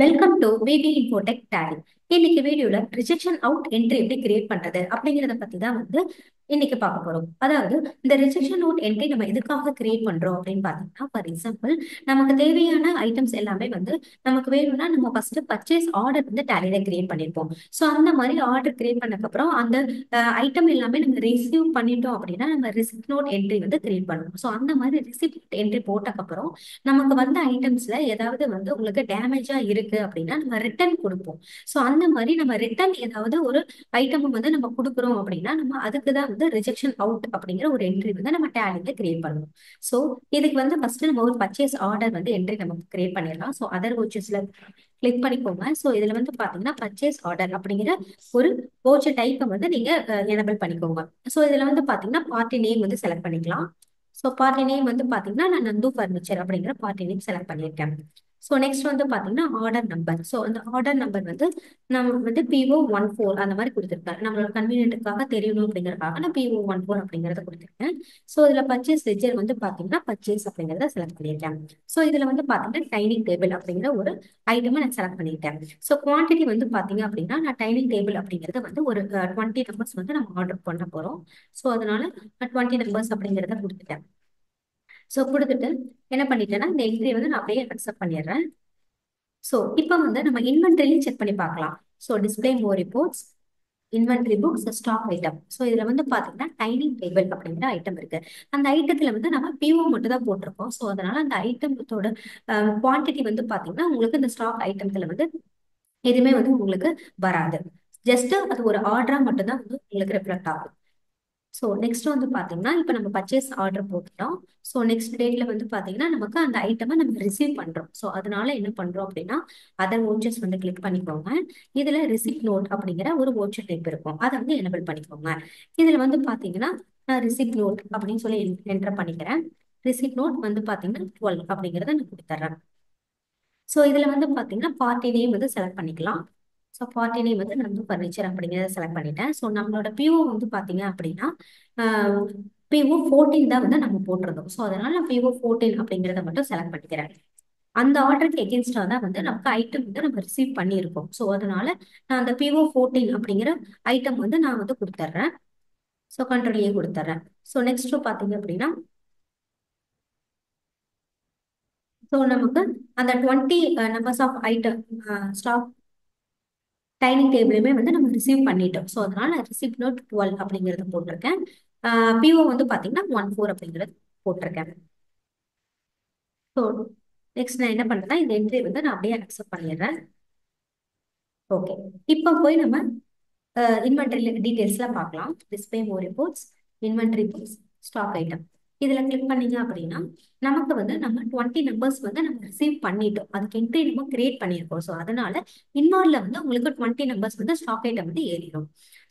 Welcome to VV Infotech Tally. இன்னைக்கு வீடியோல rejection out entry எப்படி கிரியேட் பண்றது அப்படிங்கறத பத்தி தான் இன்னைக்கு பார்க்க போறோம். அதாவது இந்த ரிஜெக்ஷன் அவுட் என்ட்ரி நம்ம எதுக்காக கிரியேட் பண்றோம் அப்படின்னு பாத்தீங்கன்னா, ஃபார் எக்ஸாம்பிள் நமக்கு தேவையான ஐட்டம்ஸ் எல்லாமே நமக்கு வேணும்னா நம்ம ஃபர்ஸ்ட் பர்ச்சேஸ் ஆர்டர் டேலியில கிரியேட் பண்ணிருப்போம். ஸோ அந்த மாதிரி ஆர்டர் கிரியேட் பண்ணதுக்கு அப்புறம் அந்த ஐட்டம் எல்லாமே நம்ம ரிசீவ் பண்ணிட்டோம் அப்படின்னா நம்ம ரிசிப்ட் நோட் என்ட்ரி கிரியேட் பண்ணுவோம். ஸோ அந்த மாதிரி ரிசிப்ட் என்ட்ரி போட்டதுக்கப்புறம் நமக்கு வந்த ஐட்டம்ஸ்ல ஏதாவது உங்களுக்கு டேமேஜா இருக்கு அப்படின்னா நம்ம ரிட்டர்ன் கொடுப்போம். ஸோ அந்த மாதிரி நம்ம ரிட்டர்ன் ஏதாவது ஒரு ஐட்டம் நம்ம கொடுக்குறோம் அப்படின்னா நம்ம அதுக்கு தான் ரிஜெக்ஷன் அவுட் அப்படிங்கிற ஒரு என்ட்ரி நம்ம டேலியில கிரியேட் பண்ணுவோம். ஸோ இதுக்கு ஃபர்ஸ்ட் நம்ம ஒரு பர்ச்சேஸ் ஆர்டர் என்ட்ரி நம்ம கிரியேட் பண்ணிடலாம். ஸோ அதர் வோச்சஸ்ல கிளிக் பண்ணிக்கோங்க. ஸோ இதுல பாத்தீங்கன்னா பர்ச்சேஸ் ஆர்டர் அப்படிங்கிற ஒரு வோச்சர் டைப்பை நீங்க எனபிள் பண்ணிக்கோங்க. ஸோ இதுல பாத்தீங்கன்னா பார்ட்டி நேம் செலக்ட் பண்ணிக்கலாம். ஸோ பார்ட்டி நேம் பாத்தீங்கன்னா நான் நந்து ஃபர்னிச்சர் அப்படிங்கிற பார்ட்டி நேம் செலக்ட் பண்ணியிருக்கேன். ஸோ நெக்ஸ்ட் பாத்தீங்கன்னா ஆர்டர் நம்பர். ஸோ அந்த ஆர்டர் நம்பர் நம்ம PO14 அந்த மாதிரி கொடுத்துருக்கேன். நம்மளோட கன்வீனியன்ட்டுக்காக தெரியணும் அப்படிங்கறதுக்காக நான் PO14 அப்படிங்கறத கொடுத்துருக்கேன். ஸோ இதுல பர்ச்சேஸ் லெட்ஜர் பாத்தீங்கன்னா பர்ச்சேஸ் அப்படிங்கறத செலக்ட் பண்ணியிருக்கேன். ஸோ இதுல பாத்தீங்கன்னா டைனிங் டேபிள் அப்படிங்கிற ஒரு ஐட்டமை நான் செலக்ட் பண்ணிட்டேன். ஸோ குவான்டிட்டி பாத்தீங்க அப்படின்னா நான் டைனிங் டேபிள் அப்படிங்கறது ஒரு 20 நம்பர்ஸ் நம்ம ஆர்டர் பண்ண போறோம். ஸோ அதனால நான் 20 நம்பர்ஸ் அப்படிங்கறத கொடுத்துட்டேன். ஸோ கொடுத்துட்டு என்ன பண்ணிட்டேன்னா இந்த என்ட்ரியை நான் அப்படியே அக்செப்ட் பண்ணிடுறேன். ஸோ இப்போ நம்ம இன்வென்ட்ரிலையும் செக் பண்ணி பார்க்கலாம். So display more reports, inventory books, stock item. So இதுல பாத்தீங்கன்னா டைனிங் டேபிள் அப்படிங்கிற ஐட்டம் இருக்கு. அந்த ஐட்டத்துல நம்ம பிஓ மட்டும் தான் போட்டிருக்கோம். ஸோ அதனால அந்த ஐட்டத்தோட குவான்டிட்டி பாத்தீங்கன்னா உங்களுக்கு இந்த ஸ்டாக் ஐட்டத்துல எதுவுமே உங்களுக்கு வராது. ஜஸ்ட் அது ஒரு ஆர்டரா மட்டும் தான் உங்களுக்கு ரிஃப்ளெக்ட் ஆகும். ஸோ நெக்ஸ்ட் பாத்தீங்கன்னா இப்போ நம்ம பர்ச்சேஸ் ஆர்டர் போட்டுட்டோம். ஸோ நெக்ஸ்ட் டேட்ல பாத்தீங்கன்னா நமக்கு அந்த ஐட்டமை நம்ம ரிசீவ் பண்றோம். ஸோ அதனால என்ன பண்றோம் அப்படின்னா அதர் வோச்சர்ஸ் கிளிக் பண்ணிக்கோங்க. இதுல ரிசிப்ட் நோட் அப்படிங்கிற ஒரு வோச்சர் டைப் இருக்கும். அதை எனபிள் பண்ணிக்கோங்க. இதுல பாத்தீங்கன்னா நான் ரிசிப்ட் நோட் அப்படின்னு சொல்லி என்டர் பண்ணிக்கிறேன். ரிசிப்ட் நோட் பாத்தீங்கன்னா 12 அப்படிங்கறத நான் கொடுத்துட்றேன். ஸோ இதுல பாத்தீங்கன்னா பார்ட்டி நேம் செலக்ட் பண்ணிக்கலாம். So party name Nandu furniture அப்படிங்கிறத செலக்ட் பண்ணிட்டேன். ஸோ நம்மளோட பிஓ பாத்தீங்க அப்படின்னா PO14 தான் நம்ம போட்டிருந்தோம். ஸோ அதனால நான் PO14 அப்படிங்கிறத மட்டும் செலக்ட் பண்ணிக்கிறேன். அந்த ஆர்டருக்கு எகென்ஸ்டா தான் நமக்கு ஐட்டம் நம்ம ரிசீவ் பண்ணியிருக்கோம். ஸோ அதனால நான் அந்த PO14 அப்படிங்கிற ஐட்டம் நான் கொடுத்துட்றேன். ஸோ கண்ட்ரோல் கொடுத்துட்றேன். ஸோ நெக்ஸ்ட் பாத்தீங்க அப்படின்னா ஸோ நமக்கு அந்த 20 numbers of item stock dining டேபிளுமே நம்ம ரிசீவ் பண்ணிட்டோம். ஸோ அதனால ரிசிப்ட் நோட் 12 அப்படிங்கறத போட்டிருக்கேன். பிஓ பாத்தீங்கன்னா 14 அப்படிங்கறது போட்டிருக்கேன். ஸோ நெக்ஸ்ட் நான் என்ன பண்றேன்னா இந்த என்ட்ரி நான் அப்படியே அக்செப்ட் பண்ணிடுறேன். ஓகே, இப்போ போய் நம்ம இன்வென்டரி டீடைல்ஸ்லாம் பார்க்கலாம். Display more reports, inventory books, stock item. இதுல கிளிக் பண்ணீங்க அப்படின்னா நமக்கு நம்ம 20 நம்பர்ஸ் நம்ம ரிசீவ் பண்ணிட்டோம். அதுக்கு என்ட்ரி நம்ம கிரியேட் பண்ணியிருக்கோம். ஸோ அதனால இன்னொருல உங்களுக்கு 20 நம்பர்ஸ் ஸ்டாக் ஐட்டம் ஏறிடும்.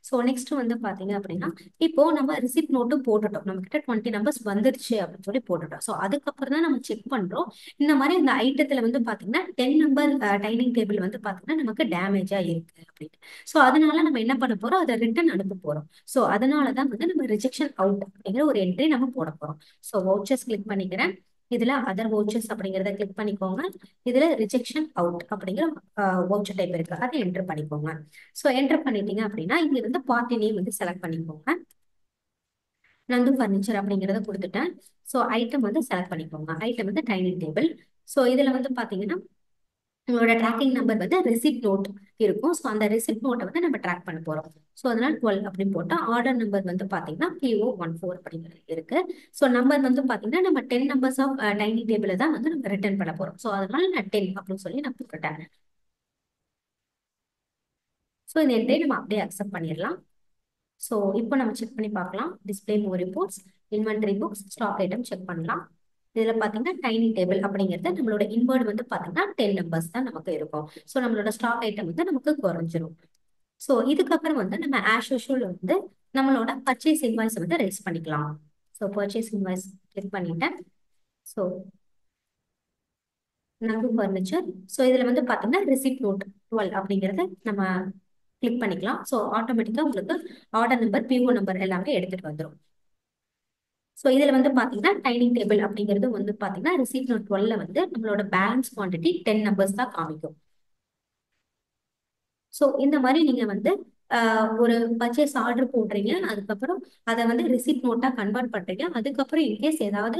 ஸோ நெக்ஸ்ட் பாத்தீங்க அப்படின்னா இப்போ நம்ம ரிசிப்ட் நோட்டும் போட்டுட்டோம். நம்ம கிட்ட 20 நம்பர்ஸ் வந்துருச்சு அப்படின்னு சொல்லி போட்டுட்டோம். ஸோ அதுக்கப்புறம் தான் நம்ம செக் பண்றோம். இந்த மாதிரி இந்த ஐட்டத்துல பாத்தீங்கன்னா 10 நம்பர் டைனிங் டேபிள் பாத்தீங்கன்னா நமக்கு டேமேஜா இருக்கு அப்படின்னு. ஸோ அதனால நம்ம என்ன பண்ண போறோம், அதை ரிட்டர்ன் அனுப்ப போறோம். ஸோ அதனாலதான் நம்ம ரிஜெக்ஷன் அவுட் அப்படிங்கிற ஒரு என்ட்ரி நம்ம போட போறோம். ஸோ வவுச்சர்ஸ் கிளிக் பண்ணிக்கிறேன். இதுல அதர் வவுச்சர்ஸ் அப்படிங்கிறத கிளிக் பண்ணிக்கோங்க. இதுல ரிஜெக்ஷன் அவுட் அப்படிங்கிற வவுச்சர் டைப் இருக்கு, அதை என்டர் பண்ணிக்கோங்க. ஸோ என்டர் பண்ணிட்டீங்க அப்படின்னா இங்க பார்ட்டி நேம் செலக்ட் பண்ணிக்கோங்க. நந்து ஃபர்னிச்சர் அப்படிங்கிறத கொடுத்துட்டேன். ஸோ ஐட்டம் செலக்ட் பண்ணிக்கோங்க. Item dining table. ஸோ இதுல பாத்தீங்கன்னா உங்களோட ட்ராக்கிங் நம்பர் ரெசிப்ட் நோட் இருக்கும். ஸோ அந்த ரெசிப்ட் நோட்டை நம்ம ட்ராக் பண்ண போறோம். ஸோ அதனால 12 அப்படின்னு போட்டா ஆர்டர் நம்பர் பாத்தீங்கன்னா PO14 அப்படிங்கிறது இருக்கு. ஸோ நம்பர் பாத்தீங்கன்னா நம்ம 10 நம்பர்ஸ் ஆஃப் டைனிங் டேபிள் தான் நம்ம ரிட்டர்ன் பண்ண போறோம். ஸோ அதனால நான் 10 அப்படின்னு சொல்லி நான் போட்டுட்டேன். ஸோ இந்த என்ட்ரி நம்ம அப்படியே அக்செப்ட் பண்ணிடலாம். ஸோ இப்போ நம்ம செக் பண்ணி பார்க்கலாம். Display more reports, inventory books, stock item check பண்ணலாம். இதுல பாத்தீங்கன்னா டைனிங் டேபிள் அப்படிங்கிறது நம்மளோட இன்வெர்ட் பாத்தீங்கன்னா 10 நம்பர்ஸ் தான் நமக்கு இருக்கும். ஸோ நம்மளோட ஸ்டாக் ஐட்டம் நமக்கு குறைஞ்சிரும். ஸோ இதுக்கப்புறம் நம்ம ஆஸ் யூஷுவல் நம்மளோட பர்ச்சேஸ் இன்வாய்ஸ் ரைஸ் பண்ணிக்கலாம். ஸோ பர்ச்சேஸ் இன்வாய்ஸ் கிளிக் பண்ணிட்டேன். ஸோ நம்பு ஃபர்னிச்சர். ஸோ இதுல பாத்தீங்கன்னா ரிசிப்ட் நோட் 12 அப்படிங்கறத நம்ம கிளிக் பண்ணிக்கலாம். ஸோ ஆட்டோமேட்டிக்கா உங்களுக்கு ஆர்டர் நம்பர், PO நம்பர் எல்லாமே எடுத்துட்டு வந்துடும். ஸோ இதுல பாத்தீங்கன்னா டைனிங் டேபிள் அப்படிங்கிறது பாத்தீங்கன்னா ரிசிப்ட் நோட் 12 நம்மளோட பேலன்ஸ் குவான்டிட்டி 10 நம்பர்ஸ் தான் காமிக்கும். ஸோ இந்த மாதிரி நீங்க வந்து ஒரு பர்ச்சேஸ் ஆர்டர் போடுறீங்க, அதுக்கப்புறம் அதை வந்து ரிசிப்ட் நோட்டா கன்வெர்ட் பண்றீங்க. அதுக்கப்புறம் இன்கேஸ் ஏதாவது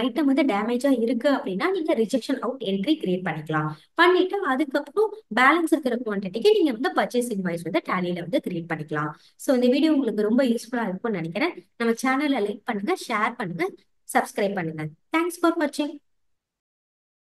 ஐட்டம் வந்து டேமேஜா இருக்கு அப்படின்னா நீங்க ரிஜெக்ஷன் அவுட் என்ட்ரி கிரியேட் பண்ணிக்கலாம். பண்ணிட்டு அதுக்கப்புறம் பேலன்ஸ் இருக்கிற குவான்டிட்டிக்கு நீங்க வந்து பர்ச்சேஸ் இன்வாய்ஸ் வந்து டேலியில வந்து கிரியேட் பண்ணிக்கலாம். ஸோ இந்த வீடியோ உங்களுக்கு ரொம்ப யூஸ்ஃபுல்லா இருக்கும்னு நினைக்கிறேன். நம்ம சேனலை லைக் பண்ணுங்க, ஷேர் பண்ணுங்க, சப்ஸ்கிரைப் பண்ணுங்க. தேங்க்ஸ் ஃபார் வாட்சிங்.